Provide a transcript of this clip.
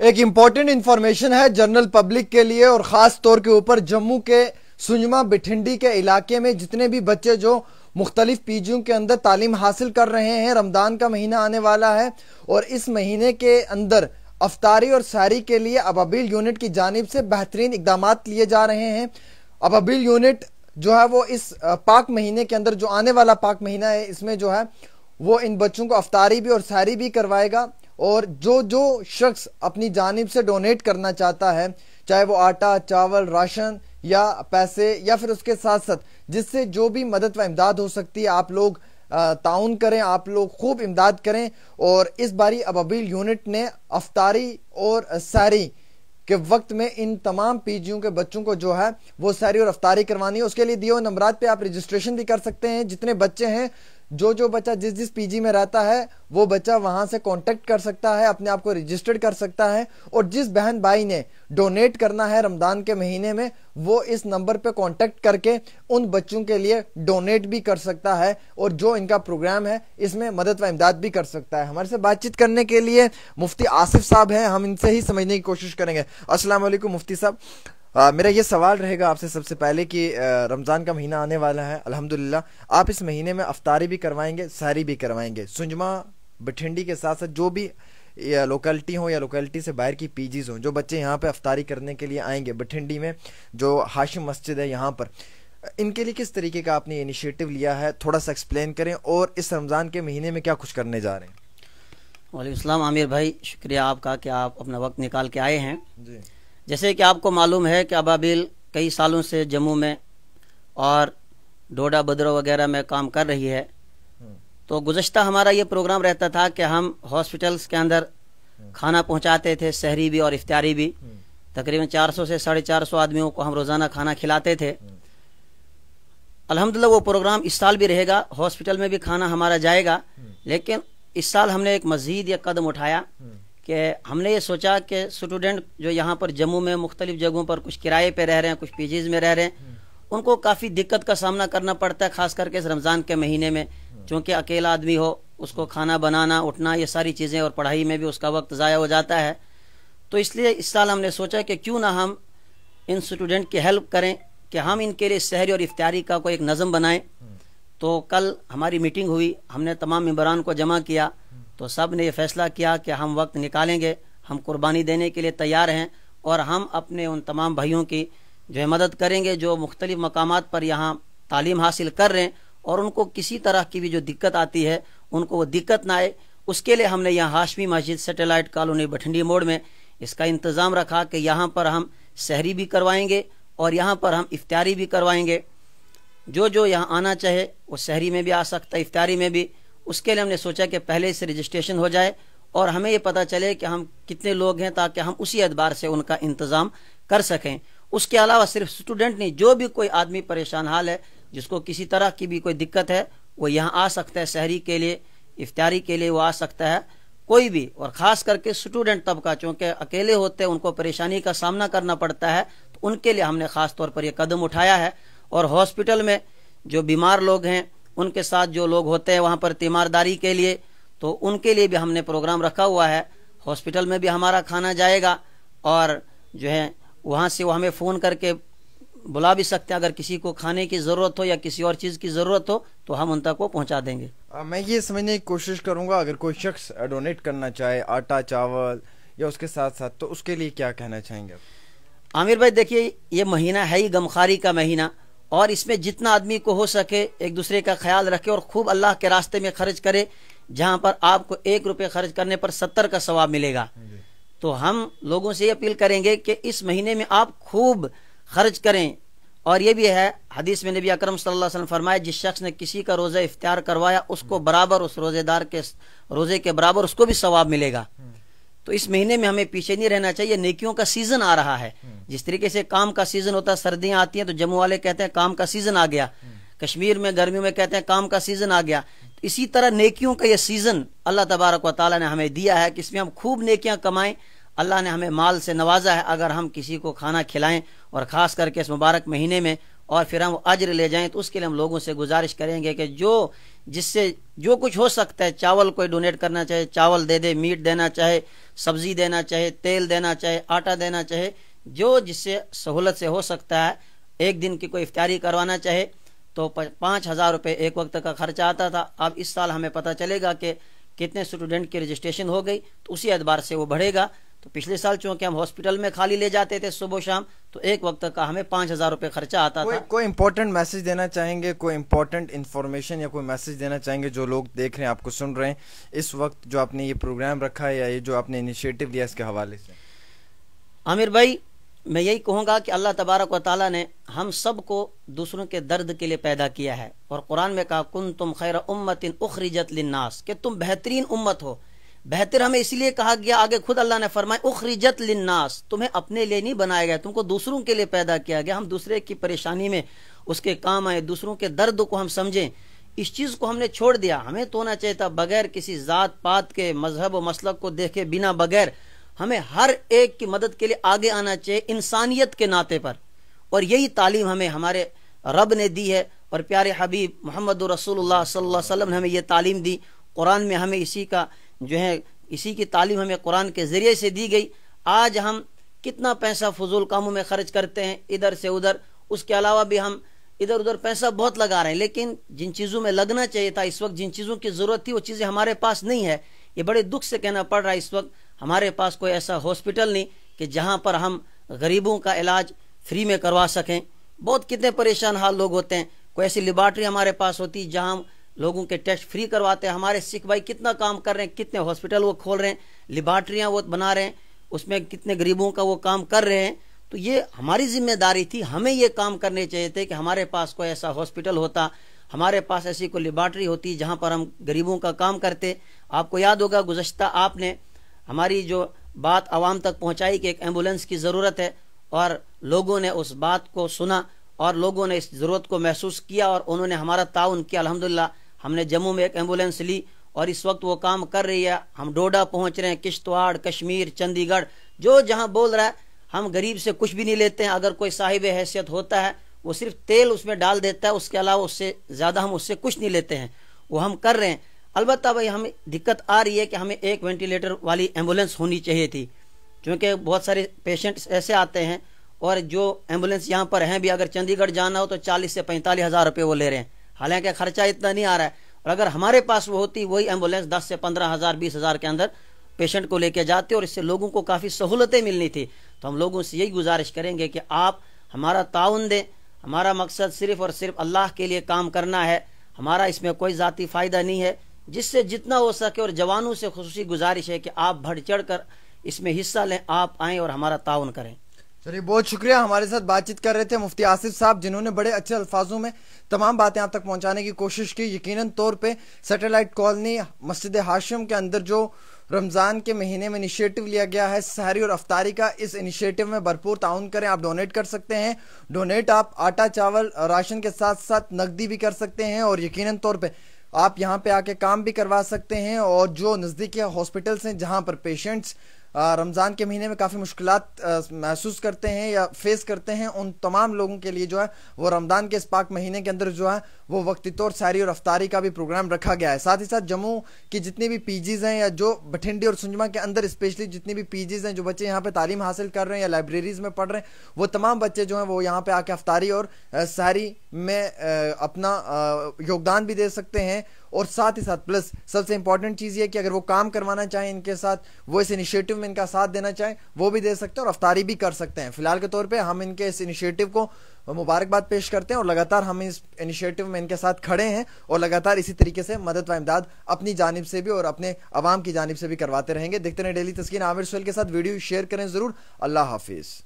एक important information है general public के लिए और ख़ास तौर के ऊपर जम्मू के सुंजमा बिठिंडी के इलाके में जितने भी बच्चे जो मुख्तलिफ पीजियों के अंदर तालीम हासिल कर रहे हैं। रमज़ान का महीना आने वाला है और इस महीने के अंदर अफ्तारी और सारी के लिए अबाबिल यूनिट की जानिब से बेहतरीन इक़दामात लिए जा रहे हैं। अबाबिल यूनिट जो है वो इस पाक महीने के अंदर जो आने वाला पाक महीना है इसमें जो है वो इन बच्चों को अफ्तारी भी और सारी भी करवाएगा। और जो शख्स अपनी जानिब से डोनेट करना चाहता है, चाहे वो आटा, चावल, राशन या पैसे या फिर उसके साथ साथ जिससे जो भी मदद व इमदाद हो सकती है, आप लोग ताउन करें, आप लोग खूब इमदाद करें। और इस बारी अबाबिल यूनिट ने अफ्तारी और सारी के वक्त में इन तमाम पीजियों के बच्चों को जो है वो सारी और अफ्तारी करवानी है। उसके लिए दिए हुए नंबरात पे आप रजिस्ट्रेशन भी कर सकते हैं। जितने बच्चे हैं, जो बच्चा जिस पीजी में रहता है वो बच्चा वहां से कांटेक्ट कर सकता है, अपने आप को रजिस्टर्ड कर सकता है। और जिस बहन भाई ने डोनेट करना है रमजान के महीने में, वो इस नंबर पे कांटेक्ट करके उन बच्चों के लिए डोनेट भी कर सकता है और जो इनका प्रोग्राम है इसमें मदद व इमदाद भी कर सकता है। हमारे से बातचीत करने के लिए मुफ्ती आसिफ साहब हैं, हम इनसे ही समझने की कोशिश करेंगे। अस्सलाम वालेकुम मुफ्ती साहब, मेरा ये सवाल रहेगा आपसे सबसे पहले कि रमज़ान का महीना आने वाला है, अल्हम्दुलिल्लाह आप इस महीने में अफ्तारी भी करवाएंगे, सारी भी करवाएंगे। सुंजमा बिठिंडी के साथ साथ जो भी लोकेलिटी हो या लोकेलिटी से बाहर की पीजीज हों, जो बच्चे यहाँ पे अफ्तारी करने के लिए आएंगे बिठिंडी में जो हाशिम मस्जिद है यहाँ पर, इनके लिए किस तरीके का आपने इनिशिएटिव लिया है, थोड़ा सा एक्सप्लेन करें। और इस रमज़ान के महीने में क्या कुछ करने जा रहे हैं? वालेकुम सलाम आमिर भाई, शुक्रिया आपका कि आप अपना वक्त निकाल के आए हैं। जी, जैसे कि आपको मालूम है कि अबाबिल कई सालों से जम्मू में और डोडा बदरो वगैरह में काम कर रही है। तो गुज़श्ता हमारा ये प्रोग्राम रहता था कि हम हॉस्पिटल्स के अंदर खाना पहुंचाते थे, सहरी भी और इफ्तारी भी। तकरीबन 400 से 450 आदमियों को हम रोज़ाना खाना खिलाते थे। अल्हम्दुलिल्लाह वो प्रोग्राम इस साल भी रहेगा, हॉस्पिटल में भी खाना हमारा जाएगा। लेकिन इस साल हमने एक मज़ीद ये कदम उठाया कि हमने ये सोचा कि स्टूडेंट जो यहाँ पर जम्मू में मुख्तलिफ जगहों पर कुछ किराए पे रह रहे हैं, कुछ पीजीज में रह रहे हैं, उनको काफ़ी दिक्कत का सामना करना पड़ता है, ख़ास करके इस रमज़ान के महीने में। चूँकि अकेला आदमी हो, उसको खाना बनाना, उठना, ये सारी चीज़ें, और पढ़ाई में भी उसका वक्त ज़ाया हो जाता है। तो इसलिए इस साल हमने सोचा कि क्यों ना हम इन स्टूडेंट की हेल्प करें कि हम इनके लिए सहरी और इफ्तारी का कोई एक नज़म बनाएं। तो कल हमारी मीटिंग हुई, हमने तमाम मेंबरान को जमा किया, तो सब ने ये फैसला किया कि हम वक्त निकालेंगे, हम कुर्बानी देने के लिए तैयार हैं और हम अपने उन तमाम भाइयों की जो है मदद करेंगे जो मुख्तलिफ मकामात पर यहाँ तालीम हासिल कर रहे हैं और उनको किसी तरह की भी जो दिक्कत आती है उनको वो दिक्कत ना आए। उसके लिए हमने यहाँ हाशमी मस्जिद सैटेलाइट कॉलोनी बिठिंडी मोड़ में इसका इंतज़ाम रखा कि यहाँ पर हम सहरी भी करवाएंगे और यहाँ पर हम इफ्तारी भी करवाएंगे। जो यहाँ आना चाहे वो सहरी में भी आ सकता है, इफ्तारी में भी। उसके लिए हमने सोचा कि पहले से रजिस्ट्रेशन हो जाए और हमें ये पता चले कि हम कितने लोग हैं, ताकि हम उसी एतबार से उनका इंतज़ाम कर सकें। उसके अलावा सिर्फ स्टूडेंट नहीं, जो भी कोई आदमी परेशान हाल है, जिसको किसी तरह की भी कोई दिक्कत है, वो यहाँ आ सकता है। सहरी के लिए, इफ्तारी के लिए वो आ सकता है, कोई भी। और ख़ास करके स्टूडेंट तबका, चूँकि अकेले होते हैं, उनको परेशानी का सामना करना पड़ता है, तो उनके लिए हमने ख़ास तौर पर यह कदम उठाया है। और हॉस्पिटल में जो बीमार लोग हैं, उनके साथ जो लोग होते हैं वहाँ पर तीमारदारी के लिए, तो उनके लिए भी हमने प्रोग्राम रखा हुआ है। हॉस्पिटल में भी हमारा खाना जाएगा और जो है वहाँ से वो हमें फ़ोन करके बुला भी सकते हैं। अगर किसी को खाने की ज़रूरत हो या किसी और चीज़ की ज़रूरत हो तो हम उन तक को पहुँचा देंगे। मैं ये समझने की कोशिश करूँगा, अगर कोई शख्स डोनेट करना चाहे आटा, चावल या उसके साथ साथ, तो उसके लिए क्या कहना चाहेंगे आप? आमिर भाई देखिए, ये महीना है ही गमखारी का महीना, और इसमें जितना आदमी को हो सके एक दूसरे का ख्याल रखे और खूब अल्लाह के रास्ते में खर्च करे। जहाँ पर आपको 1 रुपये खर्च करने पर 70 का सवाब मिलेगा। तो हम लोगों से ये अपील करेंगे कि इस महीने में आप खूब खर्च करें। और ये भी है, हदीस में नबी अकरम सल्लल्लाहु अलैहि वसल्लम फरमाए, जिस शख्स ने किसी का रोज़ा इफ्तार करवाया उसको बराबर, उस रोज़ेदार के रोज़े के बराबर उसको भी सवाब मिलेगा। तो इस महीने में हमें पीछे नहीं रहना चाहिए। नेकियों का सीजन आ रहा है। जिस तरीके से काम का सीजन होता है, सर्दियां आती हैं तो जम्मू वाले कहते हैं काम का सीजन आ गया, कश्मीर में गर्मियों में कहते हैं काम का सीजन आ गया। तो इसी तरह नेकियों का ये सीजन अल्लाह तबारक व तआला ने हमें दिया है कि इसमें हम खूब नेकियां कमाएं। अल्लाह ने हमें माल से नवाजा है, अगर हम किसी को खाना खिलाएं और ख़ास करके इस मुबारक महीने में, और फिर हम अज्र ले जाएं, तो उसके लिए हम लोगों से गुजारिश करेंगे कि जो جس سے جو کچھ ہو سکتا ہے، چاول کوئی ڈونیٹ کرنا چاہے چاول دے دے، میٹ دینا چاہے سبزی دینا چاہے، تیل دینا چاہے، آٹا دینا چاہے، جو جس سے سہولت سے ہو سکتا ہے. ایک دن کی کوئی افطاری کروانا چاہے تو 5,000 روپے ایک وقت کا خرچہ آتا تھا. اب اس سال ہمیں پتہ چلے گا کہ کتنے اسٹوڈنٹ کی رجسٹریشن ہو گئی، تو اسی اعتبار سے وہ بڑھے گا. تو پچھلے سال چونکہ ہم ہاسپٹل میں خالی لے جاتے تھے صبح و شام، تو ایک وقت کا ہمیں 5,000 روپے خرچہ آتا تھا. کوئی امپورٹنٹ میسج دینا چاہیں گے، کوئی امپورٹنٹ انفارمیشن یا کوئی میسج دینا چاہیں گے جو لوگ دیکھ رہے ہیں، آپ کو سن رہے ہیں اس وقت، جو آپ نے یہ پروگرام رکھا ہے یا یہ جو آپ نے انیشیٹو لیا اس کے حوالے سے؟ عامر بھائی، میں یہی کہوں گا کہ اللہ تبارک و تعالیٰ نے ہم سب کو دوسروں کے درد کے لیے پیدا کیا ہے، اور قرآن میں کہا کنتم خیر امت اخرجت للناس، کہ تم بہترین امت ہو. بہتر ہمیں اسی لیے کہا گیا، آگے خود اللہ نے فرمایا اخرجت للناس، تمہیں اپنے لیے نہیں بنایا گیا، تم کو دوسروں کے لیے پیدا کیا گیا. ہم دوسرے کی پریشانی میں اس کے کام آئے، دوسروں کے درد کو ہم سمجھیں. اس چیز کو ہم نے چھوڑ دیا. ہمیں تو ہونا چاہیے تھا بغیر کسی ذات پات کے، مذہب و مسلک کو دیکھے بنا، بغیر ہمیں ہر ایک کی مدد کے لیے آگے آنا چاہیے انسانیت کے ناطے پر. اور یہی تعلیم ہمیں ہمارے رب نے دی ہے، اور پیارے حبیب محمد رسول اللہ صلی اللہ علیہ وسلم نے ہمیں یہ تعلیم دی. قرآن میں ہمیں اسی کی تعلیم ہمیں قرآن کے ذریعے سے دی گئی. آج ہم کتنا پیسہ فضول کاموں میں خرچ کرتے ہیں ادھر سے ادھر، اس کے علاوہ بھی ہم ادھر ادھر پیسہ بہت لگا رہے ہیں، لیکن جن چیزوں میں لگنا چاہیے تھا اس وقت، جن چیزوں کی ضرورت تھی، وہ چیزیں ہمارے پاس نہیں ہے. یہ بڑے دکھ سے کہنا پڑ رہا ہے، اس وقت ہمارے پاس کوئی ایسا ہاسپٹل نہیں کہ جہاں پر ہم غریبوں کا علاج فری میں کروا سکیں. بہت کتنے پریشان حال لوگ ہوتے ہیں. کوئی ایسی لیبارٹری ہمارے پاس ہوتی جہاں ہم لوگوں کے ٹیسٹ فری کرواتے ہیں. ہمارے سکھ بھائی کتنا کام کر رہے ہیں، کتنے ہاسپٹل وہ کھول رہے ہیں، لیبارٹریاں وہ بنا رہے ہیں، اس میں کتنے غریبوں کا وہ کام کر رہے ہیں. تو یہ ہماری ذمہ داری تھی، ہمیں یہ کام کرنے چاہیے تھے کہ ہمارے پاس کوئی ایسا ہاسپٹل ہوتا، ہمارے پاس ایسی کوئی لیبارٹری ہوتی جہاں پر ہم غریبوں کا کام کرتے. آپ کو یاد ہوگا گزشتہ آپ نے ہماری جو بات عوام تک پہنچائی کہ ایک ایمبولینس کی ضرورت ہے، اور لوگوں نے اس بات کو سنا اور لوگوں نے اس ضرورت کو محسوس کیا اور انہوں نے ہمارا تعاون کیا. الحمدللہ ہم نے جموں میں ایک ایمبولینس لی اور اس وقت وہ کام کر رہی ہے. ہم ڈوڈا پہنچ رہے ہیں، کشتواڑ، کشمیر، چندی گڑھ، جو جہاں بول رہا ہے. ہم غریب سے کچھ بھی نہیں لیتے ہیں. اگر کوئی صاحب حیثیت ہوتا ہے وہ صرف تیل اس میں ڈال دیتا ہے، اس کے علاوہ اس سے زیادہ ہم اس سے کچھ نہیں لیتے ہیں. وہ ہم کر رہے ہیں. البتہ بھائی ہمیں دقت آ رہی ہے کہ ہمیں ایک وینٹیلیٹر والی ایمبولینس ہونی چاہیے تھی، کیونکہ بہت سارے پیشنٹس ایسے آتے ہیں اور جو ایمبولینس یہاں پر ہیں بھی، اگر چندی گڑھ جانا ہو تو 40 سے 45 ہزار روپے وہ لے رہے ہیں، حالانکہ خرچہ اتنا نہیں آ رہا ہے. اور اگر ہمارے پاس وہ ہوتی وہی ایمبولینس 10 سے 15 ہزار 20 ہزار کے اندر پیشنٹ کو لے کے جاتے اور اس سے لوگوں کو کافی سہولتیں ملنی تھی. تو ہم لوگوں سے یہی گزارش کریں گے کہ آپ ہمارا تعاون دیں. ہمارا مقصد صرف اور صرف اللہ کے لیے کام کرنا ہے، ہمارا اس میں کوئی ذاتی فائدہ نہیں ہے. جس سے جتنا ہو سکے، اور جوانوں سے خصوصی گزارش ہے کہ آپ بڑھ چڑھ کر اس میں حصہ لیں، آپ آئیں اور ہمارا تعاون کریں. چلیے بہت شکریہ. ہمارے ساتھ بات چیت کر رہے تھے مفتی آصف صاحب، جنہوں نے بڑے اچھے الفاظوں میں تمام باتیں آپ تک پہنچانے کی کوشش کی. یقیناً طور پہ سیٹلائٹ کالونی مسجد ہاشم کے اندر جو رمضان کے مہینے میں انیشیٹو لیا گیا ہے سحری اور افطاری کا، اس انیشیٹو میں بھرپور تعاون کریں. آپ ڈونیٹ کر سکتے ہیں. ڈونیٹ آپ آٹا چاول راشن کے ساتھ ساتھ نقدی بھی کر سکتے ہیں، اور یقیناً طور پہ آپ یہاں پہ آ کے کام بھی کروا سکتے ہیں. اور جو نزدیکی ہاسپٹلس ہیں جہاں پر پیشنٹس رمضان کے مہینے میں کافی مشکلات محسوس کرتے ہیں یا فیس کرتے ہیں، ان تمام لوگوں کے لیے جو ہے وہ رمضان کے اس پاک مہینے کے اندر جو ہے وہ وقتی طور سحری اور افطاری کا بھی پروگرام رکھا گیا ہے. ساتھ ہی ساتھ جموں کی جتنی بھی پی جیز ہیں، یا جو بٹھنڈی اور سنجما کے اندر اسپیشلی جتنی بھی پی جیز ہیں، جو بچے یہاں پہ تعلیم حاصل کر رہے ہیں یا لائبریریز میں پڑھ رہے ہیں، وہ تمام بچے جو ہیں وہ یہاں پہ آ کے افطاری اور سحری میں اپنا یوگدان بھی دے سکتے ہیں. اور ساتھ ہی ساتھ پلس سب سے امپورٹنٹ چیز یہ کہ اگر وہ کام کروانا چاہیں ان کے ساتھ، وہ اس انیشیٹو میں ان کا ساتھ دینا چاہیں، وہ بھی دے سکتے ہیں اور افطاری بھی کر سکتے ہیں. فی الحال کے طور پہ ہم ان کے اس انیشیٹو کو مبارکباد پیش کرتے ہیں، اور لگاتار ہم اس انیشیٹو میں ان کے ساتھ کھڑے ہیں، اور لگاتار اسی طریقے سے مدد و امداد اپنی جانب سے بھی اور اپنے عوام کی جانب سے بھی کرواتے رہیں گے. دیکھتے رہیں ڈیلی تسکین. عامر سہیل کے ساتھ ویڈیو شیئر کریں ضرور. اللہ حافظ.